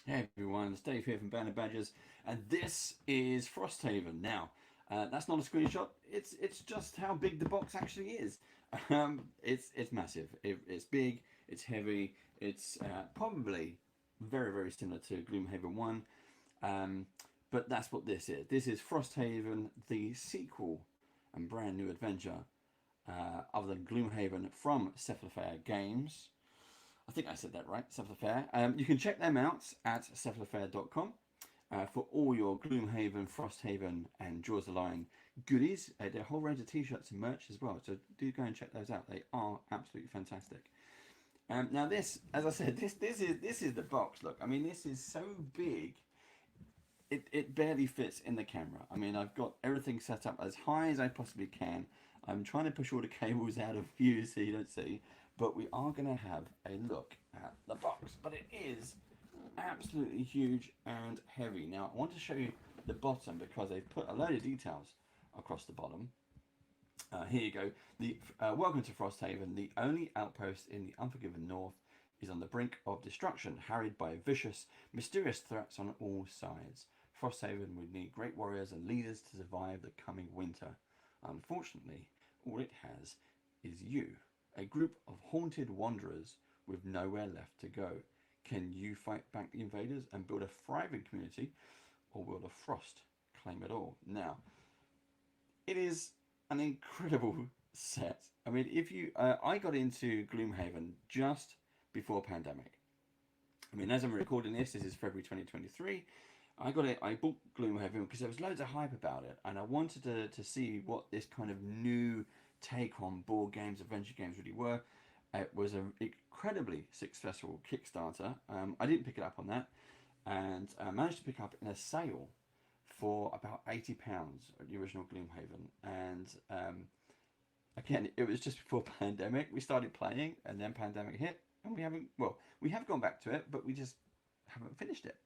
Hey everyone, it's Dave here from Band of Badgers, and this is Frosthaven. Now, that's not a screenshot. It's just how big the box actually is. It's massive. It's big. It's heavy. It's probably very similar to Gloomhaven One, um, but that's what this is. This is Frosthaven, the sequel and brand new adventure, other than Gloomhaven from Cephalofair Games. I think I said that right, Cephalofair. You can check them out at cephalofair.com for all your Gloomhaven, Frosthaven, and Jaws of the Lion goodies. They have a whole range of t-shirts and merch as well, so do go and check those out. They are absolutely fantastic. Now this, as I said, this is the box. Look, I mean, this is so big. It barely fits in the camera. I mean, I've got everything set up as high as I possibly can. I'm trying to push all the cables out of view so you don't see, but we are going to have a look at the box. But it is absolutely huge and heavy. Now, I want to show you the bottom because they've put a load of details across the bottom. Here you go. The Welcome to Frosthaven. The only outpost in the Unforgiven North is on the brink of destruction, harried by vicious, mysterious threats on all sides. Frosthaven would need great warriors and leaders to survive the coming winter. Unfortunately, all it has is you, a group of haunted wanderers with nowhere left to go. Can you fight back the invaders and build a thriving community, or will the frost claim it all? Now, it is an incredible set. I mean, if you, I got into Gloomhaven just before pandemic. I mean, as I'm recording this is February 2023. I got it. I bought Gloomhaven because there was loads of hype about it, and I wanted to see what this kind of new take on board games, adventure games really were. It was an incredibly successful Kickstarter. I didn't pick it up on that, and I managed to pick up in a sale for about £80 at the original Gloomhaven. And again, it was just before pandemic. We started playing, and then pandemic hit, and we haven't. Well, we have gone back to it, but we just haven't finished it.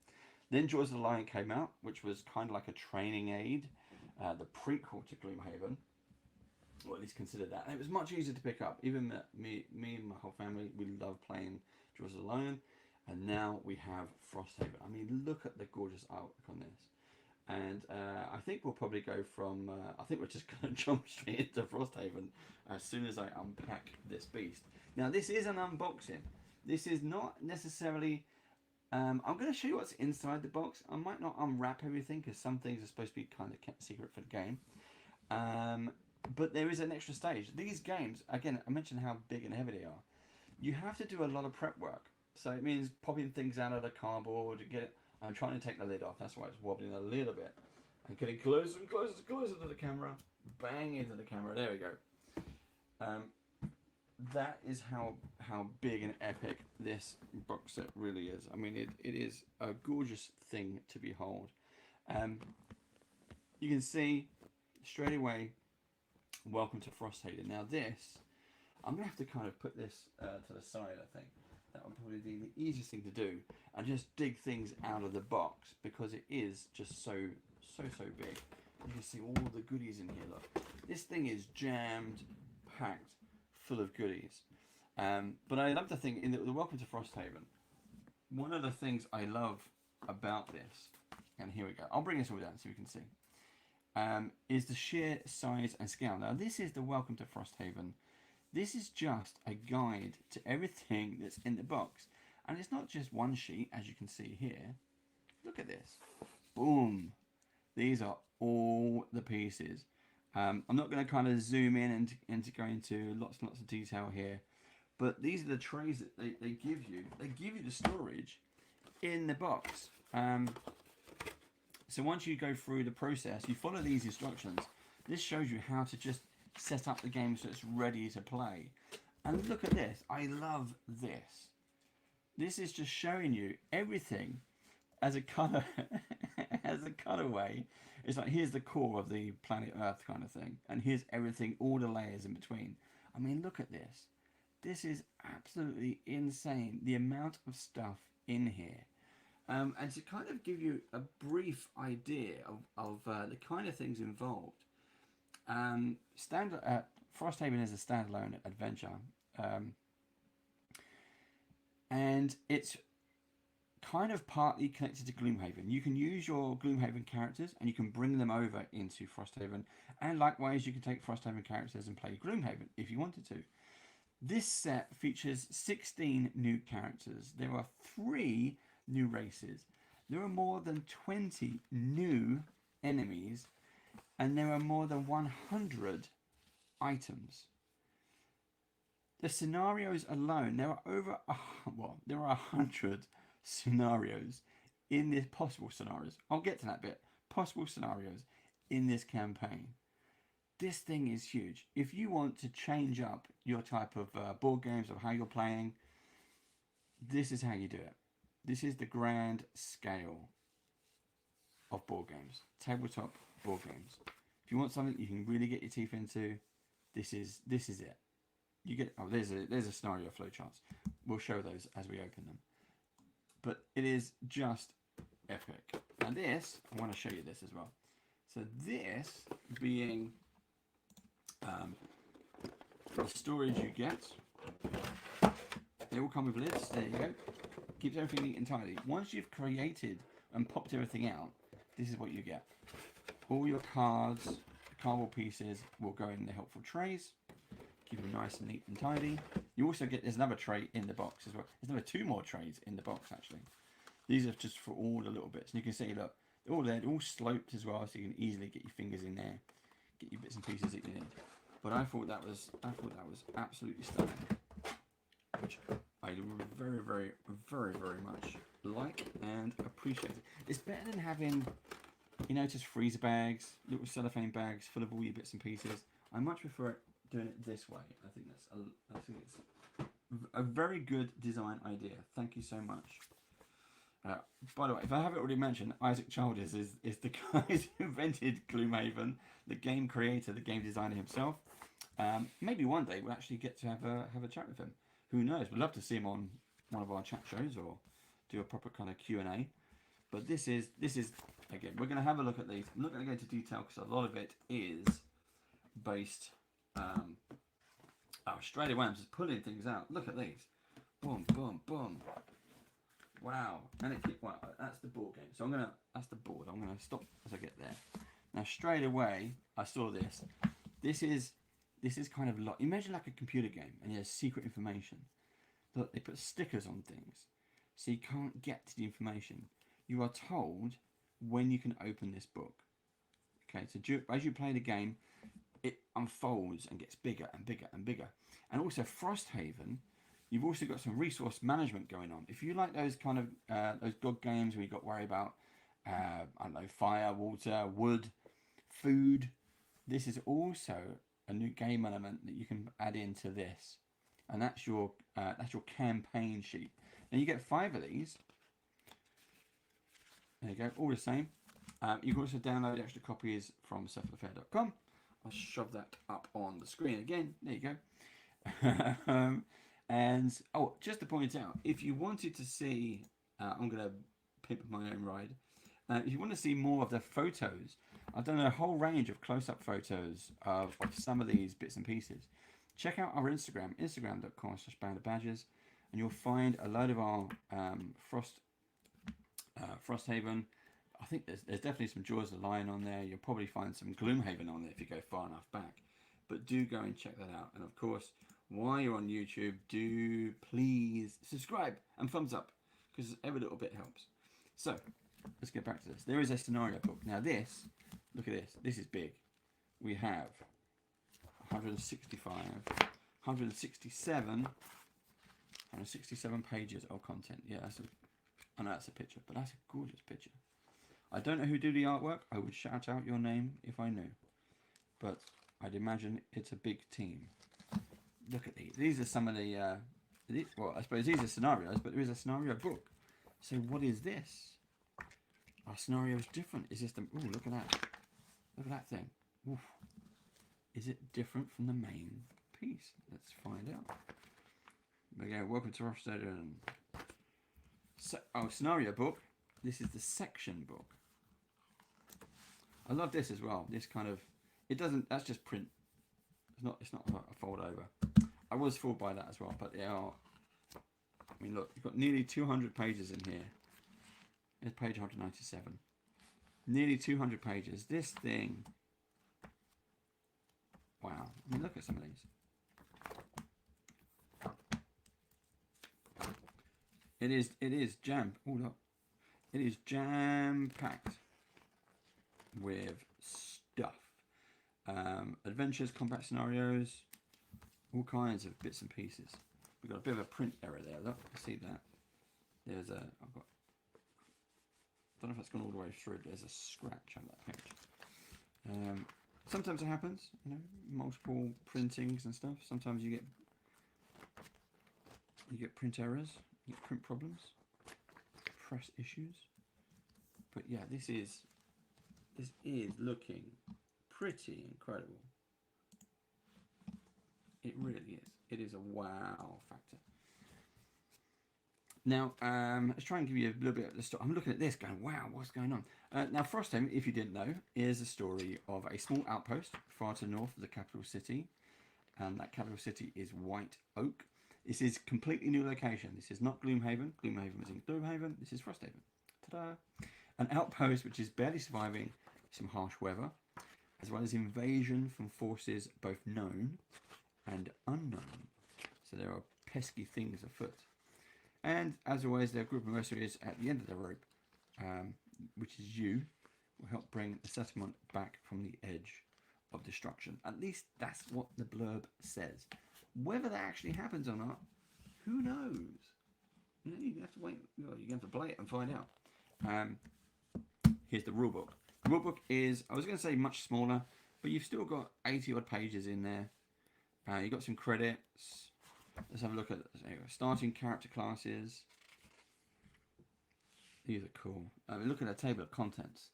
Then Jaws of the Lion came out, which was kind of like a training aid, the prequel to Gloomhaven, or at least consider that. And it was much easier to pick up. Even me and my whole family, we love playing Jaws of the Lion. And now we have Frosthaven. I mean, look at the gorgeous artwork on this. And I think we'll probably go from, I think we're just going to jump straight into Frosthaven as soon as I unpack this beast. Now, this is an unboxing. This is not necessarily... I'm going to show you what's inside the box. I might not unwrap everything because some things are supposed to be kind of kept secret for the game. But there is an extra stage. These games, again, I mentioned how big and heavy they are. You have to do a lot of prep work. So it means popping things out of the cardboard to get it. I'm trying to take the lid off. That's why it's wobbling a little bit. I'm getting closer and closer to the camera. Bang into the camera. There we go. That is how big and epic this box set really is. I mean, it is a gorgeous thing to behold. You can see straight away, welcome to Frosthaven. Now this, I'm going to have to kind of put this to the side, I think. That would probably be the easiest thing to do. And just dig things out of the box because it is just so big. You can see all the goodies in here, look. This thing is jammed, packed, full of goodies. But I love the thing in the Welcome to Frosthaven. One of the things I love about this, and here we go. I'll bring this all down so you can see. Is the sheer size and scale. Now this is the Welcome to Frosthaven. This is just a guide to everything that's in the box. And it's not just one sheet, as you can see here. Look at this. Boom. These are all the pieces. I'm not going to kind of zoom in and to go into lots and lots of detail here. But these are the trays that they give you. They give you the storage in the box. So once you go through the process, you follow these instructions. This shows you how to just set up the game so it's ready to play. And look at this. I love this. This is just showing you everything as a color, as a cutaway. It's like, here's the core of the planet Earth kind of thing. And here's everything, all the layers in between. I mean, look at this. This is absolutely insane. The amount of stuff in here. And to kind of give you a brief idea of the kind of things involved. Frosthaven is a standalone adventure. And it's kind of partly connected to Gloomhaven. You can use your Gloomhaven characters and you can bring them over into Frosthaven, and likewise you can take Frosthaven characters and play Gloomhaven if you wanted to. This set features 16 new characters. There are 3 new races. There are more than 20 new enemies, and there are more than 100 items. The scenarios alone, there are 100 scenarios in this, possible scenarios. I'll get to that bit. Possible scenarios in this campaign. This thing is huge. If you want to change up your type of board games, of how you're playing, this is how you do it. This is the grand scale of board games. Tabletop board games. If you want something you can really get your teeth into, this is it. You get, oh, there's a scenario flowcharts. We'll show those as we open them. But it is just epic. And this, I want to show you this as well. So this being the storage you get, they all come with lids. There you go. Keeps everything neat and tidy. Once you've created and popped everything out, this is what you get. All your cards, cardboard pieces will go in the helpful trays. Keep them nice and neat and tidy. You also get, there's another tray in the box as well. There's another 2 more trays in the box actually. These are just for all the little bits. And you can see, look, they're all there, they're all sloped as well, so you can easily get your fingers in there, get your bits and pieces that you need. But I thought that was absolutely stunning, which I very, very, very, very much like and appreciate it. It's better than having, you know, just freezer bags, little cellophane bags full of all your bits and pieces. I much prefer doing it this way. I think it's a very good design idea. Thank you so much. By the way, if I haven't already mentioned, Isaac Childers is the guy who invented Gloomhaven, the game creator, the game designer himself. Maybe one day we'll actually get to have a chat with him. Who knows? We'd love to see him on one of our chat shows or do a proper kind of Q&A. But this is again, we're going to have a look at these. I'm not going to go into detail because a lot of it is based. Straight away I'm just pulling things out. Look at these. Boom, boom, boom. Wow. And that's the board game. So that's the board. I'm gonna stop as I get there. Now straight away I saw this. This is kind of like, imagine like a computer game and there's secret information. Look, they put stickers on things so you can't get to the information. You are told when you can open this book. Okay, so as you play the game, it unfolds and gets bigger and bigger and bigger. And also Frosthaven, you've also got some resource management going on. If you like those kind of those god games where you've got to worry about I don't know, fire, water, wood, food, this is also a new game element that you can add into this, and that's your campaign sheet. Now you get 5 of these. There you go, all the same. You can also download extra copies from selfaffair.com. I'll shove that up on the screen again. There you go. And just to point out, if you wanted to see, I'm going to pimp my own ride. If you want to see more of the photos, I've done a whole range of close-up photos of some of these bits and pieces. Check out our Instagram, instagram.com/bandofbadgers, and you'll find a load of our Frosthaven. I think there's definitely some Jaws of the Lion on there. You'll probably find some Gloomhaven on there if you go far enough back. But do go and check that out. And of course, while you're on YouTube, do please subscribe and thumbs up, because every little bit helps. So let's get back to this. There is a scenario book. Now this, look at this. This is big. We have 165, 167 pages of content. Yeah, I know that's a picture, but that's a gorgeous picture. I don't know who did the artwork. I would shout out your name if I knew. But I'd imagine it's a big team. Look at these. These are some of the, well, I suppose these are scenarios, but there is a scenario book. So what is this? Our scenario is different. Is this the, ooh, look at that. Look at that thing. Oof. Is it different from the main piece? Let's find out. There we go. Welcome to FROSTHAVEN. So, scenario book. This is the section book. I love this as well. This kind of, it doesn't, that's just print. It's not a fold over. I was fooled by that as well, but they are, I mean look, you've got nearly 200 pages in here It's page 197. Nearly 200 pages. This thing. Wow. I mean, look at some of these. It is jam. Oh, look. It is jam-packed with stuff. Adventures, combat scenarios, all kinds of bits and pieces. We've got a bit of a print error there. Look, see that? There's a. Don't know if that's gone all the way through. There's a scratch on that page. Sometimes it happens, you know, multiple printings and stuff. Sometimes you get print errors, you get print problems, press issues. But yeah, this is looking pretty incredible. It really is. It is a wow factor. Now, let's try and give you a little bit of the story. I'm looking at this going, wow, what's going on? Now, Frosthaven, if you didn't know, is a story of a small outpost far to the north of the capital city. And that capital city is White Oak. This is a completely new location. This is not Gloomhaven. Gloomhaven was in Gloomhaven. This is Frosthaven. Ta-da! An outpost which is barely surviving some harsh weather, as well as invasion from forces both known and unknown. So there are pesky things afoot. And as always, there are a group of mercenaries at the end of the rope, which is you, will help bring the settlement back from the edge of destruction. At least that's what the blurb says. Whether that actually happens or not, who knows? You know, you have to wait. You have to play it and find out. Here's the rulebook. The rulebook is, I was going to say much smaller, but you've still got 80 odd pages in there. You've got some credits. Let's have a look at starting character classes. These are cool. Look at the table of contents.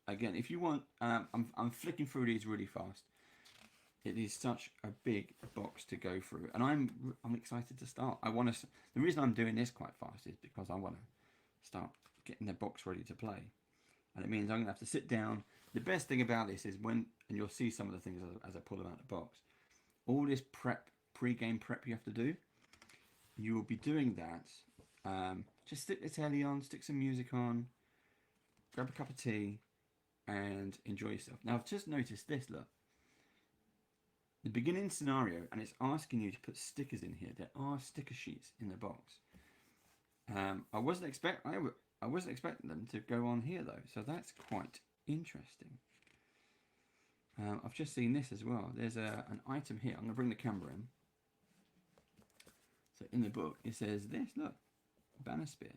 Again, if you want, I'm flicking through these really fast. It is such a big box to go through, and I'm excited to start. The reason I'm doing this quite fast is because I want to start getting the box ready to play, and it means I'm gonna have to sit down. The best thing about this is and you'll see some of the things as I pull them out of the box. All this pre-game prep you have to do. You will be doing that. Just stick the telly on, stick some music on, grab a cup of tea, and enjoy yourself. Now I've just noticed this. Look. The beginning scenario, and it's asking you to put stickers in here. There are sticker sheets in the box. I wasn't expecting them to go on here though, so that's quite interesting. I've just seen this as well. There's an item here. I'm going to bring the camera in. So in the book it says this. Look, Banner Spear,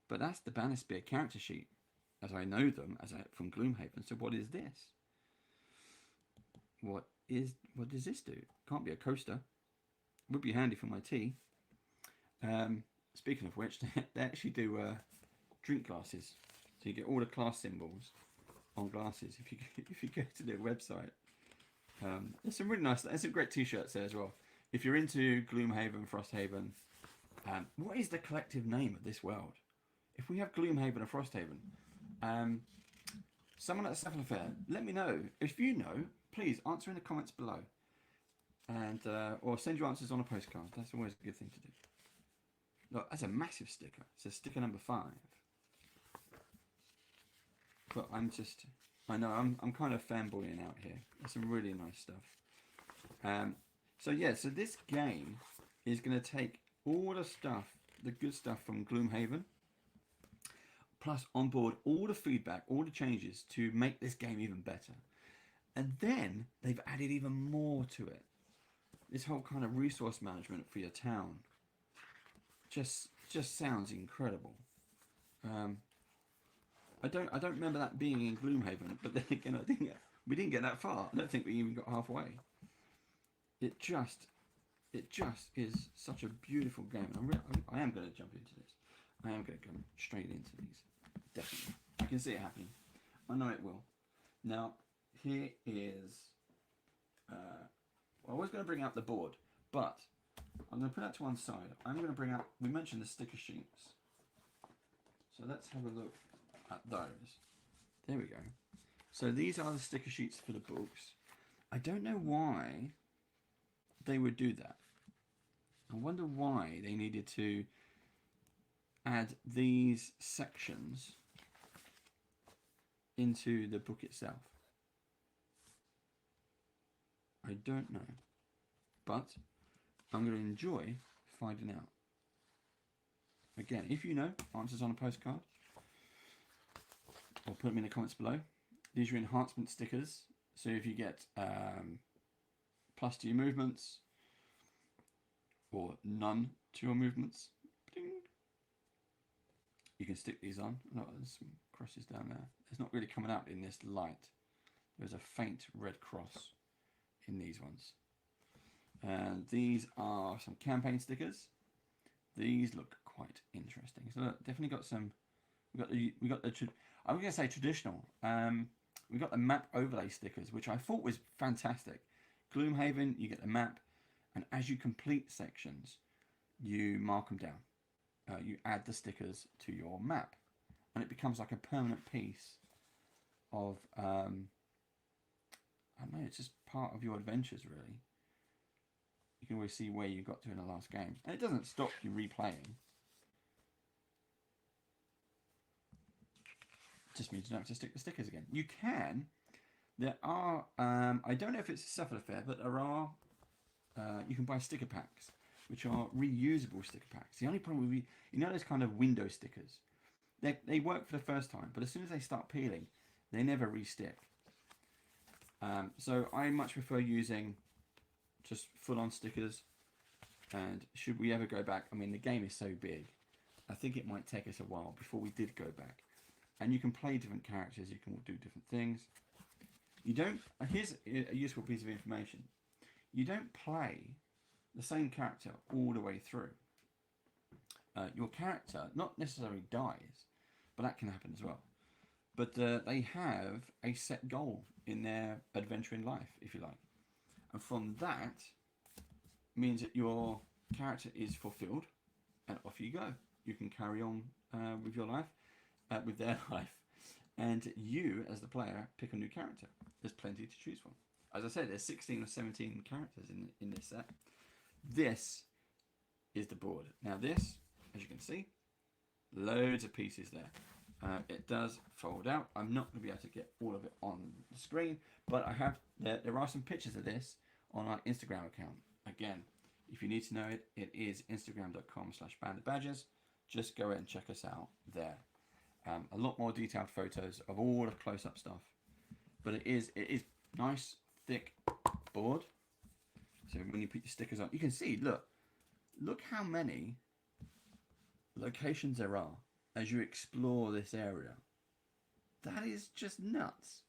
but that's the Banner Spear character sheet, as I know them from Gloomhaven. So what is this? What does this do? Can't be a coaster. Would be handy for my tea. Speaking of which, they actually do drink glasses, so you get all the class symbols on glasses if you go to their website. There's some really nice. There's some great T-shirts there as well. If you're into Gloomhaven, Frosthaven, what is the collective name of this world? If we have Gloomhaven and Frosthaven, someone at the Savile Fair, let me know. If you know, please answer in the comments below, and or send your answers on a postcard. That's always a good thing to do. Look, that's a massive sticker. It says sticker number 5. But I know I'm kind of fanboying out here. There's some really nice stuff. So yeah, so this game is going to take all the stuff, the good stuff from Gloomhaven, plus onboard all the feedback, all the changes to make this game even better. And then they've added even more to it. This whole kind of resource management for your town just sounds incredible. I don't remember that being in Gloomhaven, but then again, we didn't get that far. I don't think we even got halfway. It just is such a beautiful game. I am going to jump into this. I am going to go straight into these. Definitely. I can see it happening. I know it will. Now, here is... I was going to bring out the board, but I'm going to put that to one side. I'm going to bring out... We mentioned the sticker sheets. So let's have a look at those. There we go. So these are the sticker sheets for the books. I don't know why they would do that. I wonder why they needed to add these sections into the book itself? I don't know, but I'm going to enjoy finding out. Again, if you know, answers on a postcard, or put them in the comments below. These are enhancement stickers, so if you get plus to your movements, or none to your movements, ding, you can stick these on. Oh, there's some crosses down there. It's not really coming out in this light. There's a faint red cross in these ones. And these are some campaign stickers. These look quite interesting. So look, definitely got some. We got the. I'm going to say traditional. We got the map overlay stickers, which I thought was fantastic. Gloomhaven, you get the map, and as you complete sections, you mark them down. You add the stickers to your map, and it becomes like a permanent piece of. I don't know. It's just part of your adventures, really. You can always see where you got to in the last games, and it doesn't stop you replaying. Just means you don't have to stick the stickers again. You can. There are. I don't know if it's a Suffolk affair, but there are. You can buy sticker packs, which are reusable sticker packs. The only problem with you know those kind of window stickers, they work for the first time, but as soon as they start peeling, they never re-stick. So I much prefer using just full-on stickers. And should we ever go back, I mean the game is so big, I think it might take us a while before we did go back. And you can play different characters, you can do different things. You don't, here's a useful piece of information. You don't play the same character all the way through. Your character not necessarily dies, but that can happen as well. But they have a set goal in their adventure in life, if you like. And from that, means that your character is fulfilled, and off you go. You can carry on with your life, with their life, and you, as the player, pick a new character. There's plenty to choose from. As I said, there's 16 or 17 characters in this set. This is the board. Now this, as you can see, loads of pieces there. It does fold out. I'm not going to be able to get all of it on the screen, but I have. There are some pictures of this on our Instagram account. Again, if you need to know it, it is instagram.com/bandofbadges. Just go ahead and check us out there. A lot more detailed photos of all the close-up stuff. But it is nice, thick board. So when you put your stickers on, you can see, look how many locations there are as you explore this area. That is just nuts.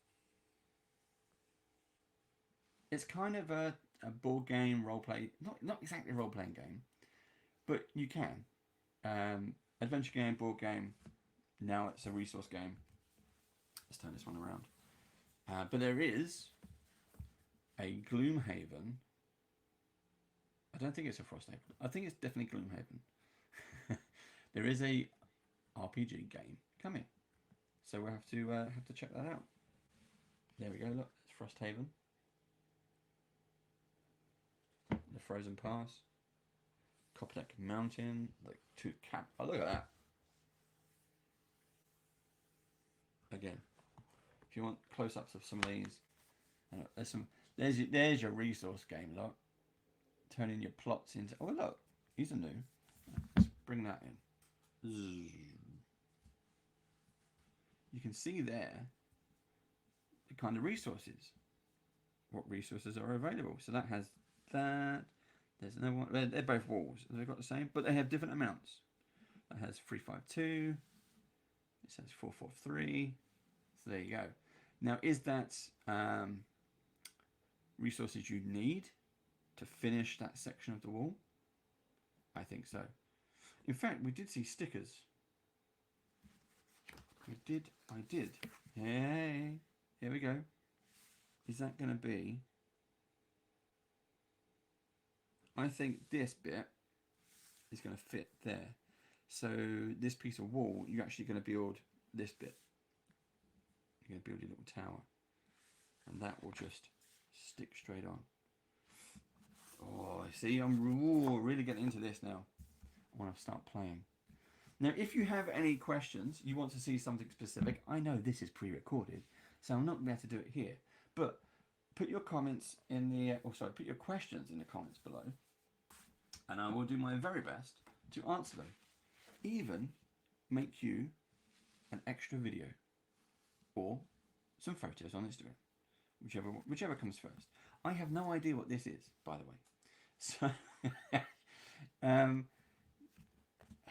It's kind of a board game, role play, not exactly a role playing game, but you can. Adventure game, board game, now it's a resource game. Let's turn this one around. But there is a Gloomhaven. I don't think it's a Frosthaven. I think it's definitely Gloomhaven. There is a RPG game coming, so we'll have to check that out. There we go. Look, it's Frosthaven. The Frozen Pass, Copperdeck Mountain, like two cap. Oh, look at that! Again, if you want close-ups of some of these, there's some. There's your resource game. Look, turning your plots into. Oh look, these are new. Let's bring that in. You can see there the kind of resources. What resources are available? So that has that. There's another one. They're both walls. They've got the same, but they have different amounts. That has 352. It says 443. So there you go. Now, is that resources you need to finish that section of the wall? I think so. In fact, we did see stickers. I did. Hey, here we go. Is that going to be? I think this bit is going to fit there. So this piece of wall, you're actually going to build this bit. You're going to build your little tower. And that will just stick straight on. Oh, see, I'm really getting into this now. I want to start playing. Now, if you have any questions, you want to see something specific, I know this is pre-recorded, so I'm not going to be able to do it here. But put your comments in the, put your questions in the comments below, and I will do my very best to answer them. Even make you an extra video or some photos on Instagram, whichever comes first. I have no idea what this is, by the way. So,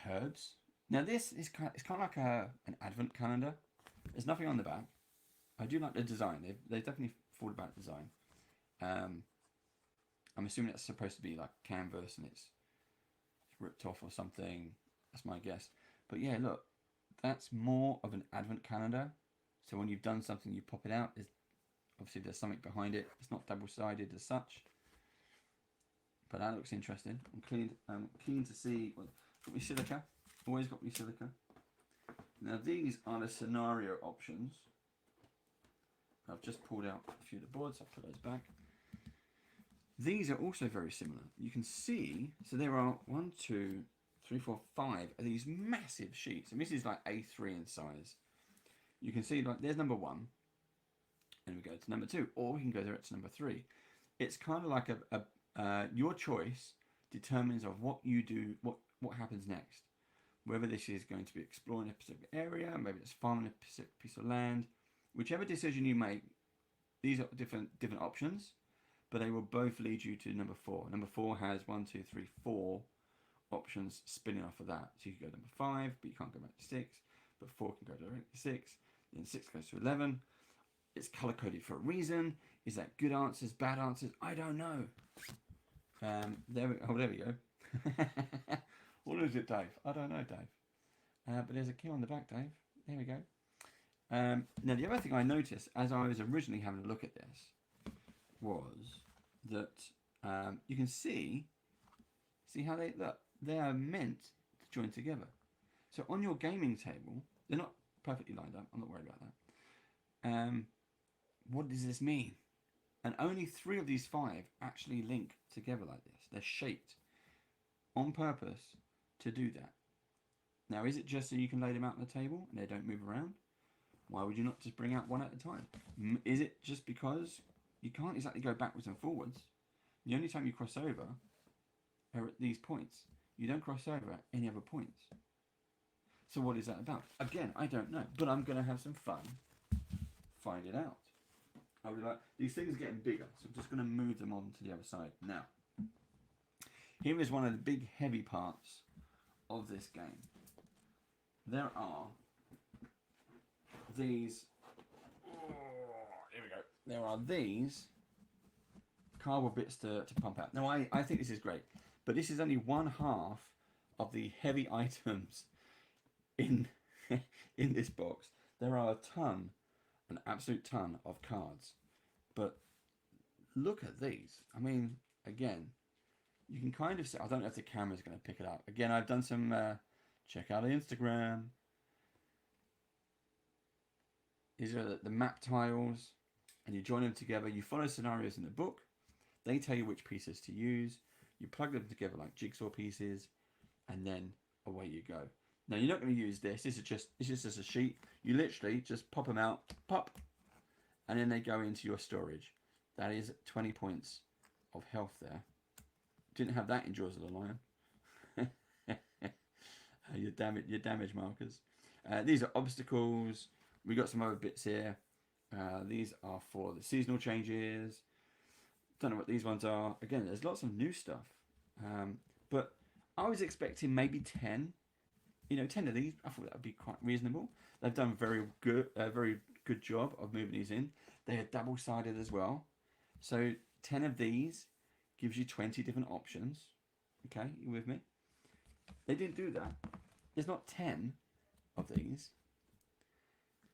herbs. Now this is kind of like an advent calendar. There's nothing on the back. I do like the design. They definitely thought about design. I'm assuming that's supposed to be like canvas and it's ripped off or something. That's my guess. But yeah, look, that's more of an advent calendar. So when you've done something, you pop it out. Obviously there's something behind it. It's not double-sided as such. But that looks interesting. I'm keen to see. Well, got me silica. Always got me silica. Now these are the scenario options. I've just pulled out a few of the boards. I'll put those back. These are also very similar. You can see. So there are 1, 2, 3, 4, 5 of these massive sheets, and this is like A3 in size. You can see like there's number 1, and we go to number 2, or we can go direct to number 3. It's kind of like your choice determines of what you do, what happens next. Whether this is going to be exploring a specific area, maybe it's farming a specific piece of land. Whichever decision you make, these are different options, but they will both lead you to number 4. Number 4 has 1, 2, 3, 4 options spinning off of that. So you can go to number 5, but you can't go back to 6. But 4 can go directly to 6. Then 6 goes to 11. It's color coded for a reason. Is that good answers, bad answers? I don't know. There we go. What is it, Dave? I don't know, Dave. But there's a key on the back, Dave. There we go. Now, the other thing I noticed as I was originally having a look at this was that you can see how they look. They are meant to join together. So on your gaming table, they're not perfectly lined up. I'm not worried about that. What does this mean? And only 3 of these 5 actually link together like this. They're shaped on purpose to do that. Now, is it just so you can lay them out on the table and they don't move around? Why would you not just bring out one at a time? Is it just because you can't exactly go backwards and forwards? The only time you cross over are at these points. You don't cross over at any other points. So what is that about? Again, I don't know, but I'm going to have some fun finding out. I would like, these things are getting bigger, so I'm just going to move them on to the other side. Now, here is one of the big heavy parts of this game. There are these, here we go. There are these cardboard bits to pump out. Now, I think this is great, but this is only 1/2 of the heavy items in this box. There are a ton, an absolute ton of cards, but look at these. I mean, again, you can kind of see, I don't know if the camera's going to pick it up. Again, I've done some, check out the Instagram. These are the map tiles, and you join them together. You follow scenarios in the book. They tell you which pieces to use. You plug them together like jigsaw pieces, and then away you go. Now, you're not going to use this. This is just a sheet. You literally just pop them out, pop, and then they go into your storage. That is 20 points of health there. Didn't have that in Jaws of the Lion. Your damage markers. These are obstacles. We got some other bits here. These are for the seasonal changes. Don't know what these ones are. Again, there's lots of new stuff. But I was expecting maybe 10. 10 of these. I thought that would be quite reasonable. They've done very good job of moving these in. They are double-sided as well. So 10 of these gives you 20 different options. Okay, you with me? They didn't do that. There's not 10 of these.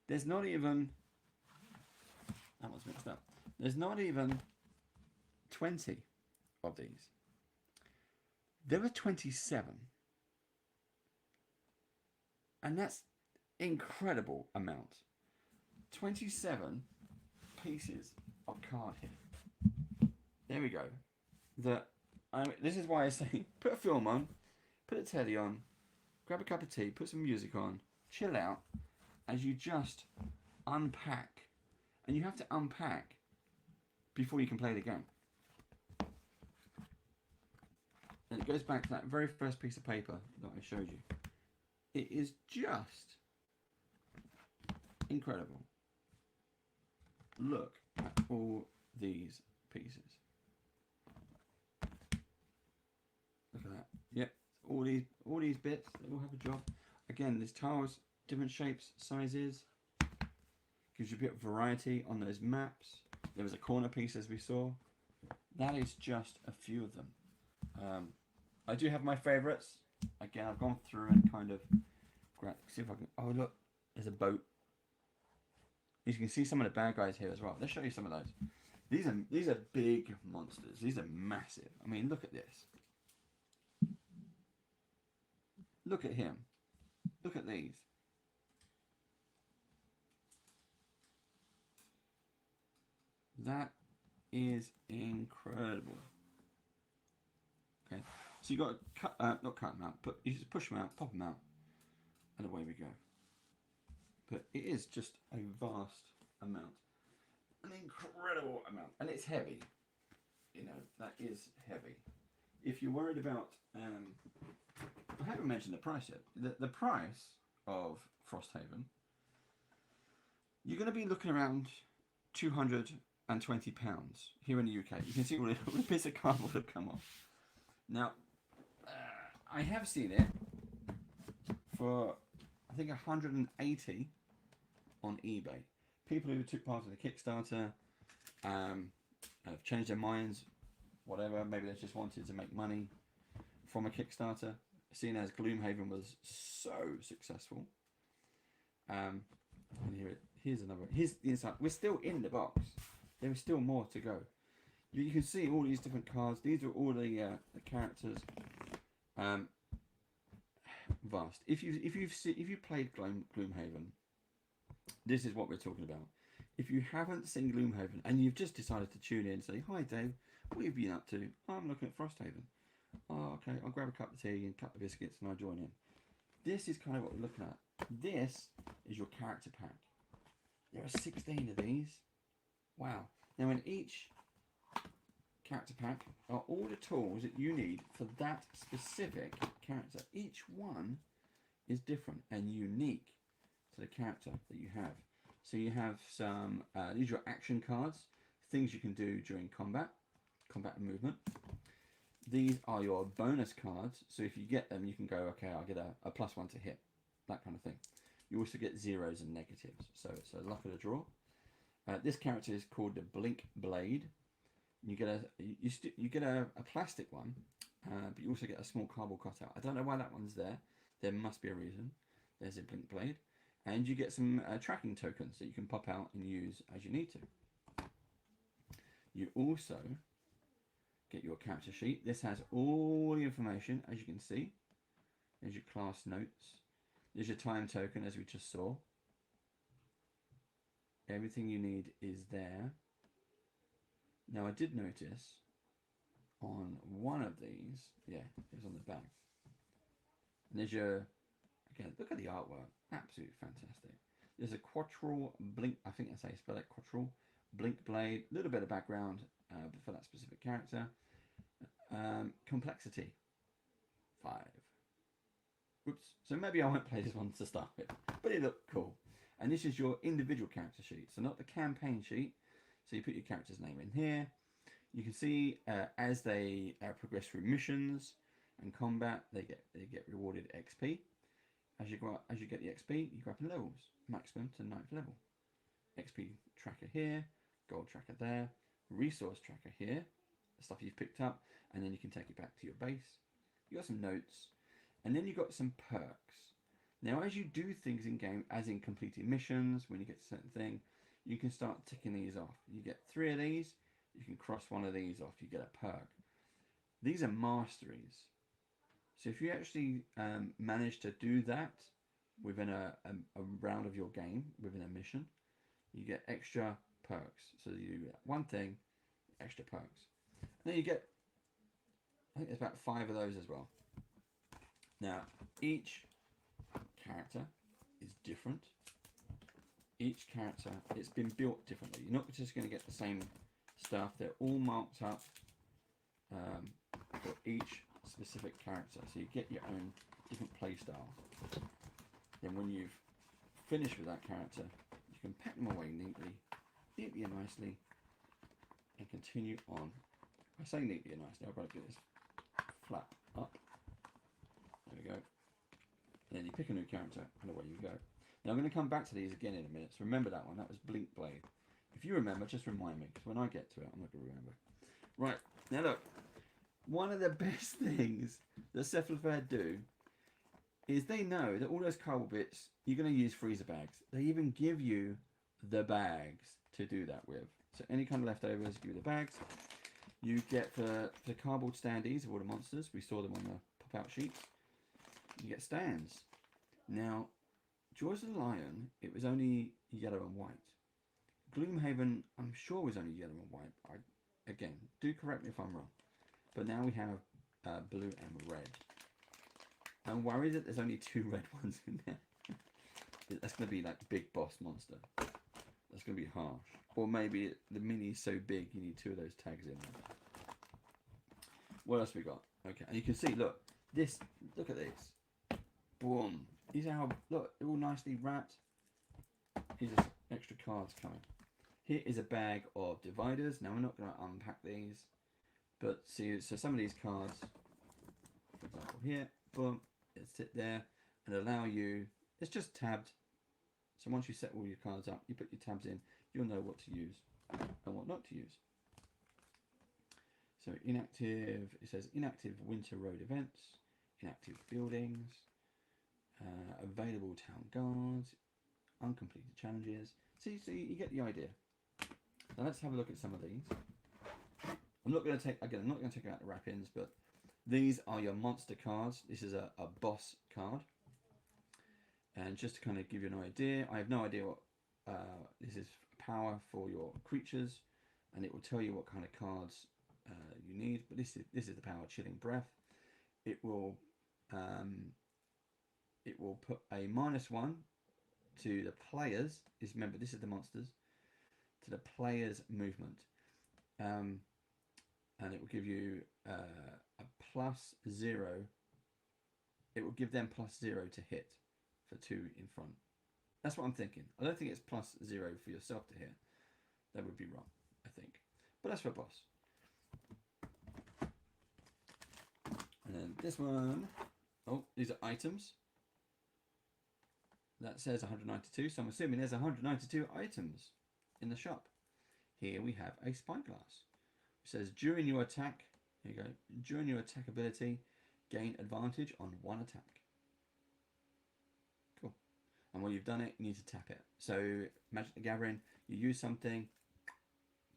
There's not even, that one's mixed up. There's not even 20 of these. There are 27. And that's incredible amount. 27 pieces of card here. There we go. This is why I say put a film on, put a telly on, grab a cup of tea, put some music on, chill out as you just unpack. And you have to unpack before you can play the game. And it goes back to that very first piece of paper that I showed you. It is just incredible. Look at all these pieces. Look at that. Yep, all these bits, they all have a job. Again, there's tiles, different shapes, sizes. Gives you a bit of variety on those maps. There was a corner piece as we saw. That is just a few of them. I do have my favourites. Again, I've gone through and kind of see if I can. Oh look, there's a boat. You can see some of the bad guys here as well. Let's show you some of those. These are big monsters. These are massive. I mean, look at this. Look at him. Look at these. That is incredible. Okay, so you got to cut, not cut them out, but you just push them out, pop them out, and away we go. But it is just a vast amount, an incredible amount, and it's heavy. You know, that is heavy. If you're worried about, I haven't mentioned the price yet. The price of FROSTHAVEN, you're going to be looking around £220 here in the UK. You can see all the bits of cardboard have come off. Now, I have seen it for, I think, 180 on eBay. People who took part in the Kickstarter have changed their minds, whatever. Maybe they just wanted to make money from a Kickstarter, seeing as Gloomhaven was so successful. And here's another. Here's the inside. We're still in the box. There is still more to go. You can see all these different cards. These are all the characters. Vast. If you played Gloomhaven, this is what we're talking about. If you haven't seen Gloomhaven and you've just decided to tune in and say, "Hi Dave, what have you been up to?" "I'm looking at FROSTHAVEN." "Oh, okay, I'll grab a cup of tea and a couple of biscuits and I'll join in." This is kind of what we're looking at. This is your character pack. There are 16 of these. Wow. Now in each character pack are all the tools that you need for that specific character. Each one is different and unique to the character that you have. So you have some, these are your action cards, things you can do during combat and movement. These are your bonus cards, so if you get them you can go, okay, I'll get a +1 to hit, that kind of thing. You also get zeros and negatives, so it's a luck of the draw. This character is called the Blink Blade. You get a plastic one, but you also get a small cardboard cutout. I don't know why that one's there. There must be a reason. There's a Blink Blade. And you get some tracking tokens that you can pop out and use as you need to. You also get your character sheet. This has all the information, as you can see. There's your class notes. There's your time token, as we just saw. Everything you need is there. Now I did notice on one of these, yeah, it was on the back. And there's your, again, look at the artwork, absolutely fantastic. There's a Quattro Blink, I think that's how you spell it, Quattro Blink Blade, a little bit of background for that specific character. Complexity, 5. Whoops, so maybe I won't play this one to start with, but it looked cool. And this is your individual character sheet, so not the campaign sheet. So you put your character's name in here. You can see as they progress through missions and combat, they get rewarded XP. As you get the XP, you go up in levels, maximum to 9th level. XP tracker here, gold tracker there, resource tracker here, the stuff you've picked up, and then you can take it back to your base. You got some notes, and then you got some perks. Now, as you do things in game, as in completing missions, when you get to a certain thing, you can start ticking these off. You get 3 of these, you can cross one of these off, you get a perk. These are masteries. So if you actually manage to do that within a round of your game, within a mission, you get extra perks. So you do one thing, extra perks. And then you get, I think there's about 5 of those as well. Now, each is different. Each character, it's been built differently. You're not just going to get the same stuff. They're all marked up for each specific character. So you get your own different play style. Then when you've finished with that character, you can pack them away neatly and nicely, and continue on. I say neatly and nicely, I've got to do this flap up. There we go. And then you pick a new character, and away you go. Now I'm going to come back to these again in a minute, so remember that one. That was Blink Blade. If you remember, just remind me, because when I get to it, I'm not going to remember. Right, now look. One of the best things that Cephalofair do is they know that all those cardboard bits, you're going to use freezer bags. They even give you the bags to do that with. So any kind of leftovers, give you the bags. You get for the cardboard standees of all the monsters. We saw them on the pop-out sheets. You get stands. Now, Jaws of the Lion, it was only yellow and white. Gloomhaven, I'm sure was only yellow and white. Again, do correct me if I'm wrong. But now we have blue and red. I'm worried that there's only 2 red ones in there. That's going to be like Big Boss Monster. That's going to be harsh. Or maybe the mini is so big you need 2 of those tags in there. What else we got? Okay, and you can see, look at this. Boom. These are how, look, they're all nicely wrapped. Here's just extra cards coming. Here is a bag of dividers. Now we're not going to unpack these. But see, so some of these cards, for example here, boom, it sit there and allow you, it's just tabbed. So once you set all your cards up, you put your tabs in, you'll know what to use and what not to use. So inactive, it says inactive winter road events, inactive buildings, available town guards, uncompleted challenges. See, so you get the idea. Now let's have a look at some of these. I'm not going to take out the wrappings, but these are your monster cards. This is a boss card. And just to kind of give you an idea, I have no idea what this is power for your creatures, and it will tell you what kind of cards you need. But this is the power Chilling Breath. It will put a -1 to the players. Remember, this is the monsters, to the players' movement. And it will give you a +0. It will give them +0 to hit for 2 in front. That's what I'm thinking. I don't think it's +0 for yourself to hit. That would be wrong, I think. But that's for boss. And then this one. Oh, these are items. That says 192, so I'm assuming there's 192 items in the shop. Here we have a spyglass. It says during your attack, here you go, during your attack ability, gain advantage on 1 attack. Cool. And when you've done it, you need to tap it. So Magic the Gathering, you use something,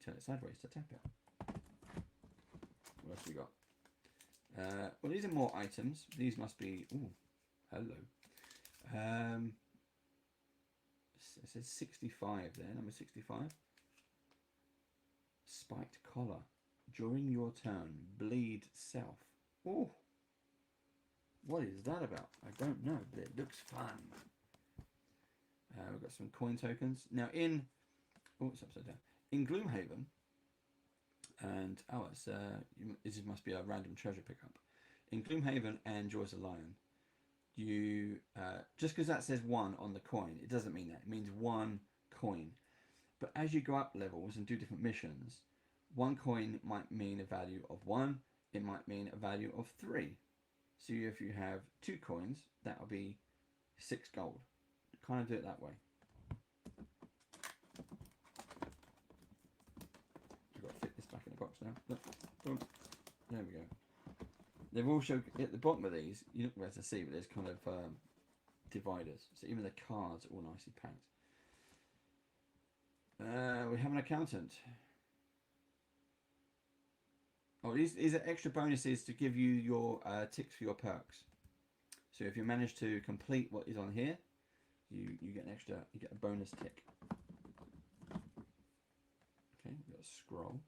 turn it sideways to tap it. What else we got? Well, these are more items. These must be, ooh, hello. It says 65 there, number 65. Spiked collar. During your turn, bleed self. Oh, what is that about? I don't know, but it looks fun. We've got some coin tokens. Now in, oh, it's upside down. In Gloomhaven, and oh, it's this must be a random treasure pickup. In Gloomhaven and Jaws of the Lion, you just because that says 1 on the coin, it doesn't mean that. It means 1 coin. But as you go up levels and do different missions, 1 coin might mean a value of 1. It might mean a value of 3. So if you have 2 coins, that will be 6 gold. Kind of do it that way. I've got to fit this back in the box now. Look, boom. There we go. They've also, at the bottom of these, you don't be able to see, but there's kind of dividers. So even the cards are all nicely packed. We have an accountant. Oh, these are extra bonuses to give you your ticks for your perks. So if you manage to complete what is on here, you get an extra, you get a bonus tick. Okay, we've got a scroll.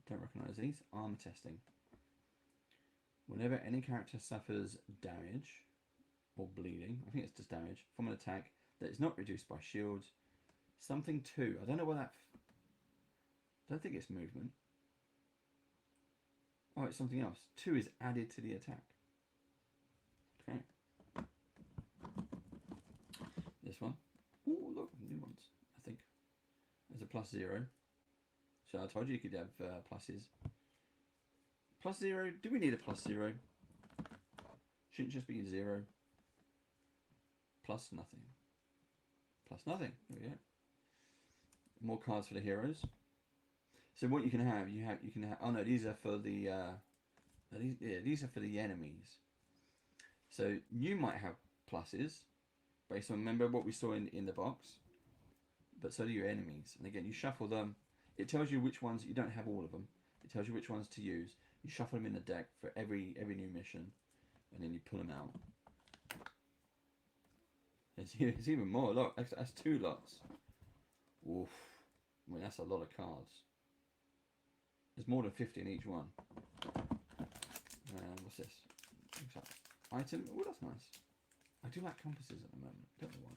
Don't recognise these. Armor testing. Whenever any character suffers damage, or bleeding. I think it's just damage from an attack that is not reduced by shields. Something 2. I don't know what that. I don't think it's movement. Oh, it's something else. 2 is added to the attack. Okay. This one. Oh, look, new ones. I think there's a +0. So I told you could have pluses. +0. Do we need a +0? Shouldn't just be 0. Plus nothing. Plus nothing. There we go. More cards for the heroes. So what you can have, you can have. Oh no, these are for the. These are for the enemies. So you might have pluses, based on, remember what we saw in the box. But so do your enemies. And again, you shuffle them. It tells you which ones, you don't have all of them. It tells you which ones to use. You shuffle them in the deck for every new mission, and then you pull them out. It's even more. Look, that's 2 lots. Oof. I mean, that's a lot of cards. There's more than 50 in each one. What's this? Looks like item. Oh, that's nice. I do like compasses at the moment. Don't know why.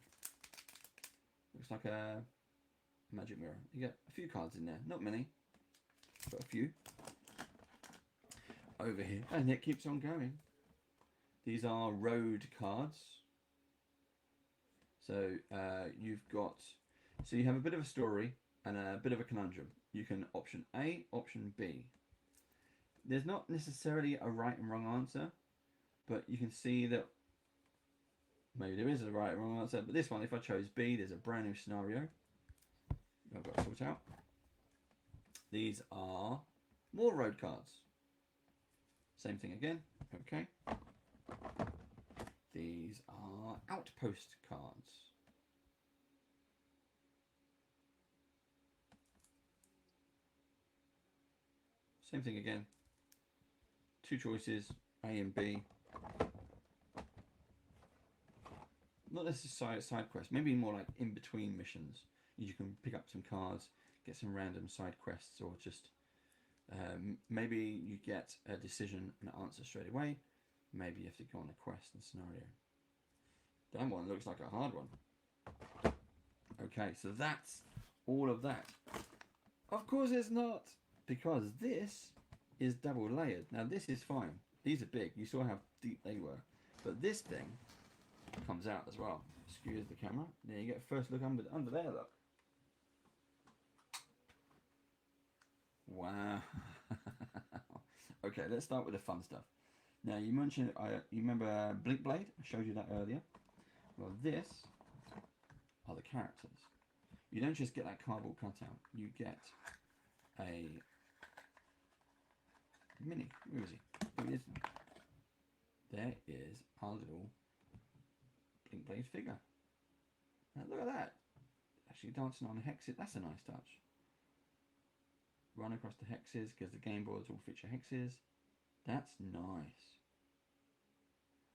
Looks like a magic mirror. You get a few cards in there. Not many, but a few. Over here. And it keeps on going. These are road cards. So you've got... So you have a bit of a story and a bit of a conundrum. You can option A, option B. There's not necessarily a right and wrong answer, but you can see that maybe there is a right and wrong answer. But this one, if I chose B, there's a brand new scenario I've got to sort out. These are more road cards. Same thing again. Okay. These are outpost cards. Same thing again. 2 choices, A and B. Not necessarily side quests, maybe more like in between missions. You can pick up some cards, get some random side quests, or just maybe you get a decision and answer straight away. Maybe you have to go on a quest and scenario. That one looks like a hard one. Okay, so that's all of that. Of course it's not, because this is double layered. Now this is fine. These are big. You saw how deep they were. But this thing comes out as well. Excuse the camera. There you get a first look under there, look. Wow. Okay, let's start with the fun stuff. Now you mentioned, you remember Blink Blade? I showed you that earlier. Well, this are the characters. You don't just get that cardboard cutout. You get a mini. Where is he? There he is. There is our little Blink Blade figure. Now look at that. Actually dancing on the hexes. That's a nice touch. Run across the hexes because the game boards all feature hexes. That's nice.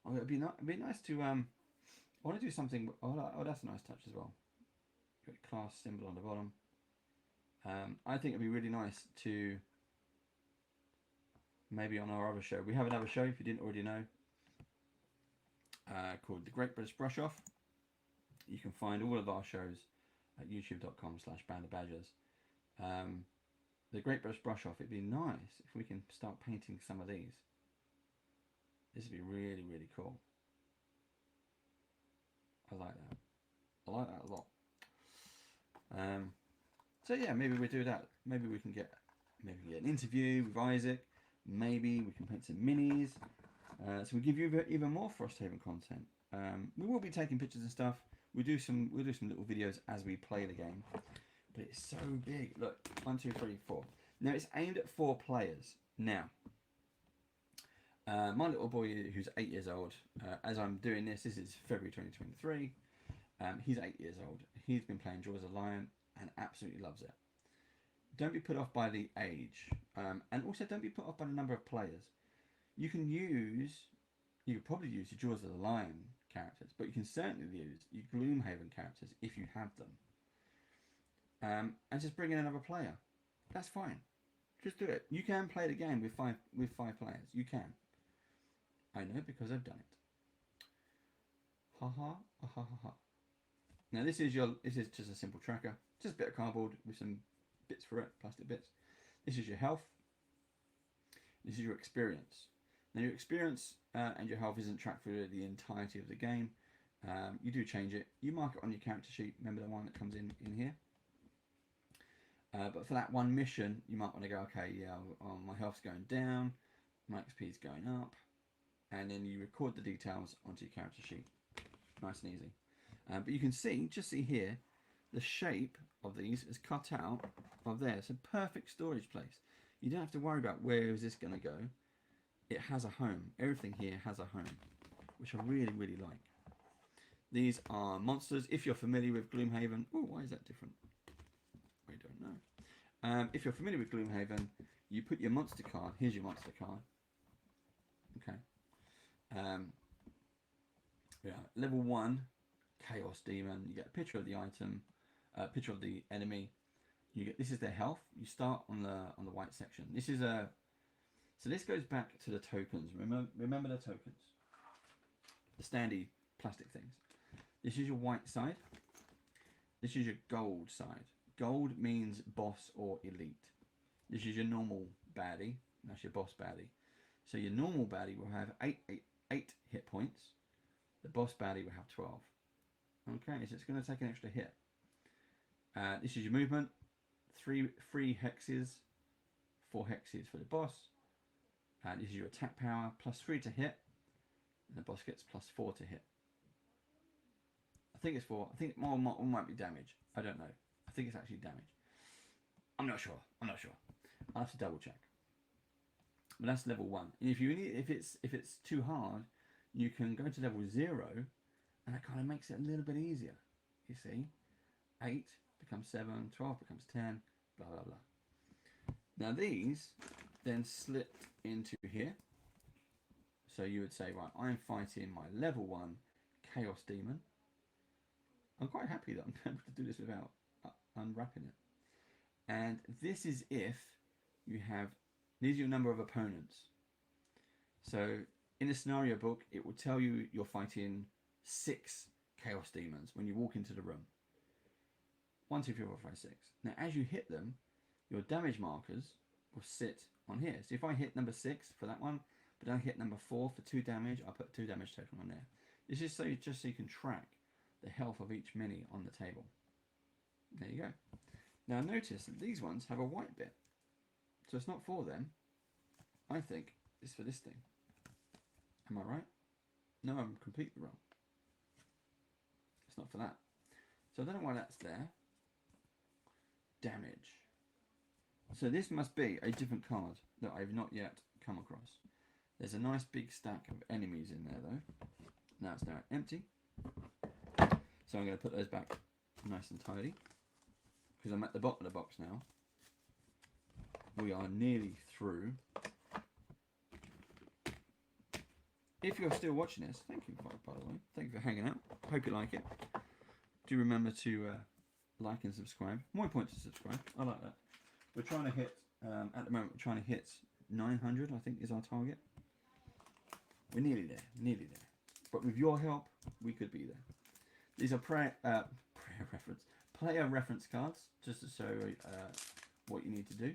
Oh, it'd be nice to I want to do something. Oh, that's a nice touch as well. Got a class symbol on the bottom. I think it'd be really nice to maybe on our other show. We have another show, if you didn't already know, called The Great British Brush Off. You can find all of our shows at youtube.com/bandofbadgers. The Great British Brush Off, it'd be nice if we can start painting some of these. This would be really, really cool. I like that. I like that a lot. So yeah, maybe we do that. Maybe we can get an interview with Isaac. Maybe we can paint some minis. So we'll give you even more Frosthaven content. We will be taking pictures and stuff. We'll do some little videos as we play the game. But it's so big. Look, 1, 2, 3, 4. Now it's aimed at 4 players. Now, my little boy, who's 8 years old, as I'm doing this is February 2023. He's 8 years old. He's been playing Jaws of Lion and absolutely loves it. Don't be put off by the age, and also don't be put off by the number of players. You can probably use your Jaws of the Lion characters, but you can certainly use your Gloomhaven characters if you have them. And just bring in another player. That's fine. Just do it. You can play the game with five players. You can. I know because I've done it. Ha ha, ha ha ha. Now this is just a simple tracker, just a bit of cardboard with some bits for it, plastic bits. This is your health. This is your experience. Now your experience and your health isn't tracked through the entirety of the game. You do change it. You mark it on your character sheet. Remember the one that comes in here. But for that one mission, you might want to go, okay, yeah, my health's going down, my XP's going up, and then you record the details onto your character sheet. Nice and easy. But you can see, just see here, the shape of these is cut out of there. It's a perfect storage place. You don't have to worry about where is this going to go. It has a home. Everything here has a home, which I really, really like. These are monsters. If you're familiar with Gloomhaven, oh, why is that different? I don't know. If you're familiar with Gloomhaven, you put your monster card. Here's your monster card. Okay. Yeah. Level 1, Chaos Demon. You get a picture of the item, picture of the enemy. You get, this is their health. You start on the white section. This is a. So this goes back to the tokens. Remember the tokens. The standy plastic things. This is your white side. This is your gold side. Gold means boss or elite. This is your normal baddie. That's your boss baddie. So your normal baddie will have 8 hit points. The boss baddie will have 12. Okay, so it's going to take an extra hit. This is your movement. Three hexes. 4 hexes for the boss. This is your attack power. +3 to hit. And the boss gets +4 to hit. I think it's 4. I think more might be damage. I don't know. I think it's actually damage. I'm not sure. I'll have to double check. But that's level 1. And if it's too hard, you can go to level 0, and that kind of makes it a little bit easier. You see, 8 becomes 7, 12 becomes 10, blah blah blah. Now these then slip into here. So you would say, right, I'm fighting my level 1 Chaos Demon. I'm quite happy that I'm able to do this without unwrapping it. And this is if you have, these are your number of opponents. So in the scenario book, it will tell you you're fighting 6 Chaos Demons when you walk into the room. 1, 2, 3, 4, 5, 6. Now as you hit them, your damage markers will sit on here. So if I hit number 6 for that one, but I hit number 4 for 2 damage, I'll put 2 damage total on there. This is just so you can track the health of each mini on the table. There you go. Now notice that these ones have a white bit. So it's not for them. I think it's for this thing. Am I right? No, I'm completely wrong. It's not for that. So I don't know why that's there. Damage. So this must be a different card that I've not yet come across. There's a nice big stack of enemies in there though. Now it's now empty. So I'm going to put those back nice and tidy. Because I'm at the bottom of the box now. We are nearly through. If you're still watching this, thank you by the way. Thank you for hanging out. Hope you like it. Do remember to like and subscribe. More important to subscribe. I like that. We're trying to hit, at the moment, we're trying to hit 900, I think is our target. We're nearly there. But with your help, we could be there. These are player reference cards, just to show what you need to do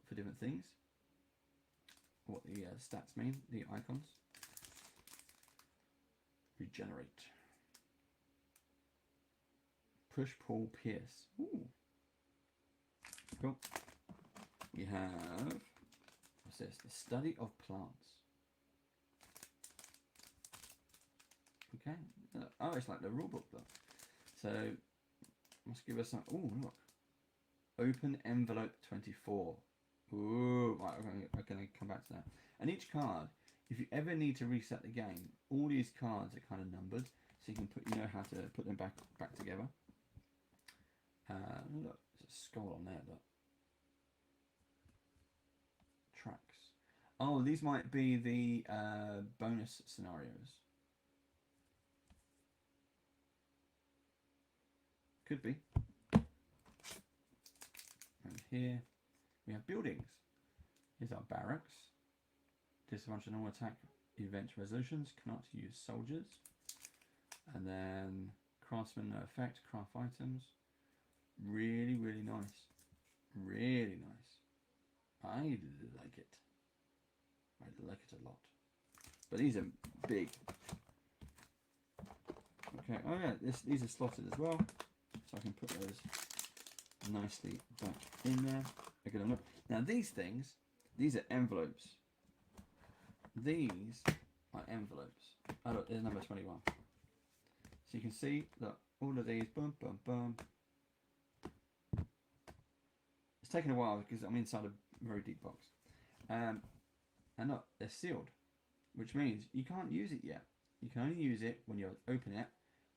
for different things. What the stats mean, the icons. Regenerate. Push, pull, pierce. Ooh. Cool. We have, what's this? The study of plants. Okay. Oh, it's like the rulebook book. So, must give us some. Oh, look. Open envelope 24. Ooh, right, I'm going to come back to that. And each card, if you ever need to reset the game, all these cards are kind of numbered, so you can know how to put them back together. Look, there's a skull on there. Look. Tracks. Oh, these might be the bonus scenarios. Could be. And here we have buildings. Here's our barracks. Disadvantage normal attack event resolutions. Cannot use soldiers. And then Craftsman No Effect, craft items. Really, really nice. Really nice. I like it. I like it a lot. But these are big. Okay, oh yeah, these are slotted as well. So I can put those nicely back in there. Okay, look. Now these things, these are envelopes. These are envelopes. Oh look, there's number 21. So you can see that all of these, boom, boom, boom. It's taken a while because I'm inside a very deep box. And look, they're sealed, which means you can't use it yet. You can only use it when you open it,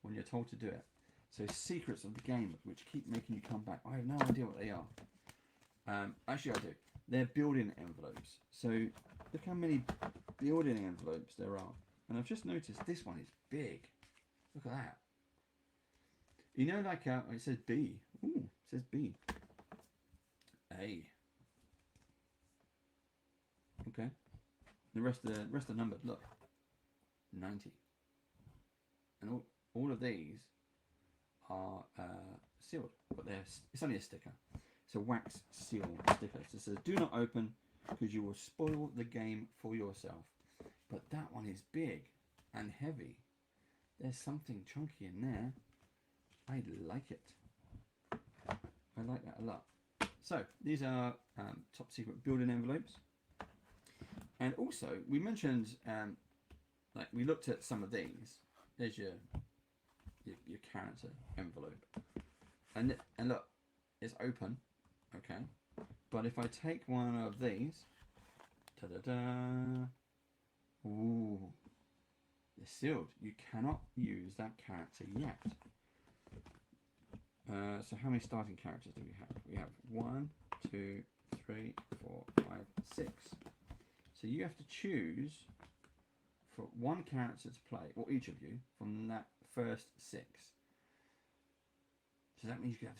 when you're told to do it. So secrets of the game, which keep making you come back. I have no idea what they are. Actually, I do. They're building envelopes. So look how many building envelopes there are. And I've just noticed this one is big. Look at that. You know, like it says B. Ooh, it says B. A. Okay. The rest of the numbers, look. 90. And all of these are sealed, but it's only a sticker. It's a wax seal sticker. So it says, do not open because you will spoil the game for yourself. But that one is big and heavy. There's something chunky in there. I like it. I like that a lot. So these are top secret building envelopes. And also we mentioned, like we looked at some of these. There's your character envelope. And look, it's open. Okay. But if I take one of these, ta-da-da, ooh, they're sealed. You cannot use that character yet. So how many starting characters do we have? We have 1, 2, 3, 4, 5, 6. So you have to choose for one character to play, or each of you, from that first 6. So that means could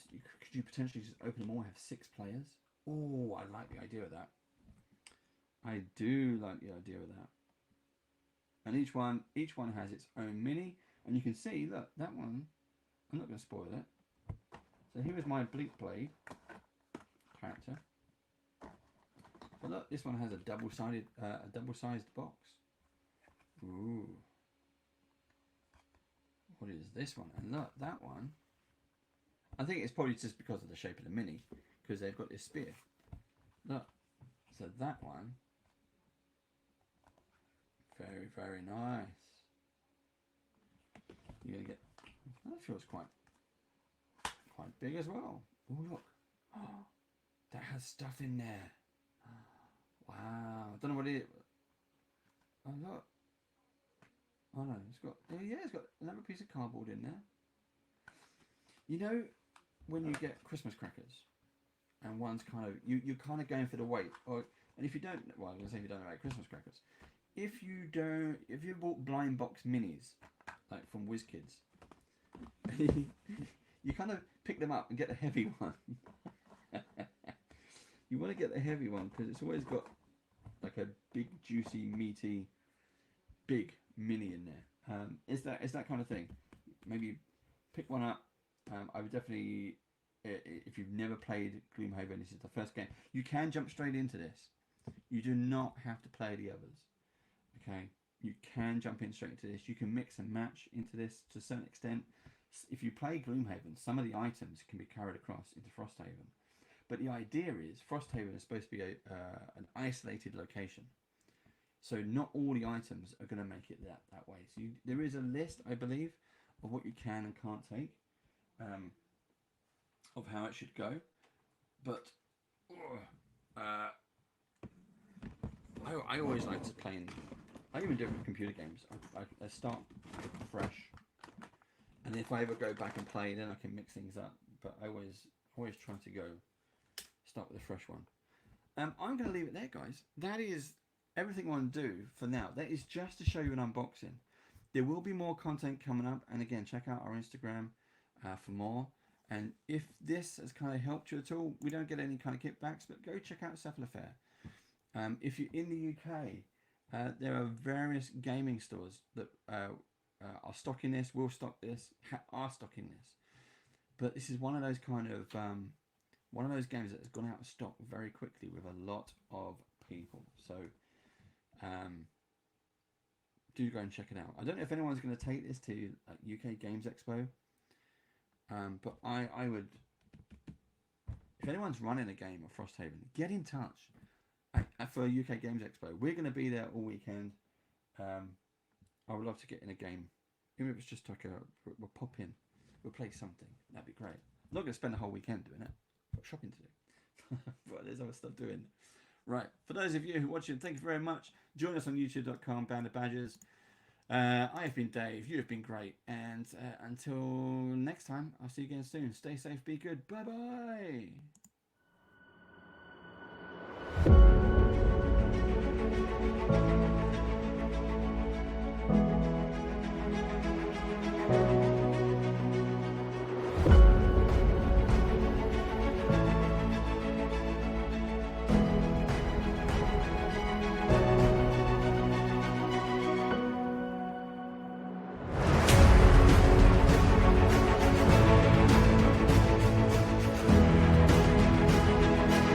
you potentially just open them all and have 6 players? Oh, I like the idea of that. I do like the idea of that. And each one has its own mini, and you can see, look, that one, I'm not going to spoil it. So here is my Blink Blade character. But look, this one has a double-sized box. Ooh. What is this one? And look, that one. I think it's probably just because of the shape of the mini, because they've got this spear. Look, so that one, very, very nice. You're gonna get. That feels quite big as well. Oh look, that has stuff in there. Wow, I don't know what it is. Oh look. Oh no, it's got. Oh yeah, it's got another piece of cardboard in there. You know, when you get Christmas crackers, and one's kind of you're kind of going for the weight, and if you don't, well, I'm gonna say if you don't know about Christmas crackers, if you bought blind box minis, like from WizKids, you kind of pick them up and get the heavy one. You want to get the heavy one because it's always got like a big, juicy, meaty, big mini in there. It's that kind of thing. Maybe pick one up. I would definitely, if you've never played Gloomhaven, this is the first game. You can jump straight into this. You do not have to play the others. Okay, you can jump in straight into this. You can mix and match into this to a certain extent. If you play Gloomhaven, some of the items can be carried across into Frosthaven. But the idea is Frosthaven is supposed to be an isolated location. So not all the items are going to make it that way. So there is a list, I believe, of what you can and can't take, of how it should go. But I always like to play in. I even do it with computer games. I start fresh, and if I ever go back and play, then I can mix things up. But I always try to start with a fresh one. I'm going to leave it there, guys. That is everything I want to do for now. That is just to show you an unboxing. There will be more content coming up, and again, check out our Instagram for more. And if this has kind of helped you at all, we don't get any kind of kickbacks, but go check out Cephalofair. If you're in the UK, there are various gaming stores that are stocking this, will stock this, are stocking this. But this is one of those kind of one of those games that has gone out of stock very quickly with a lot of people. So do go and check it out. I don't know if anyone's going to take this to UK Games Expo, but I would. If anyone's running a game of Frosthaven, get in touch for UK Games Expo. We're going to be there all weekend. I would love to get in a game, even if it's just like we'll pop in, we'll play something. That'd be great. I'm not going to spend the whole weekend doing it. I've got shopping to do. But there's other stuff doing. Right. For those of you who are watching, thank you very much. Join us on youtube.com, Band of Badgers. I have been Dave. You have been great. And until next time, I'll see you again soon. Stay safe, be good. Bye-bye.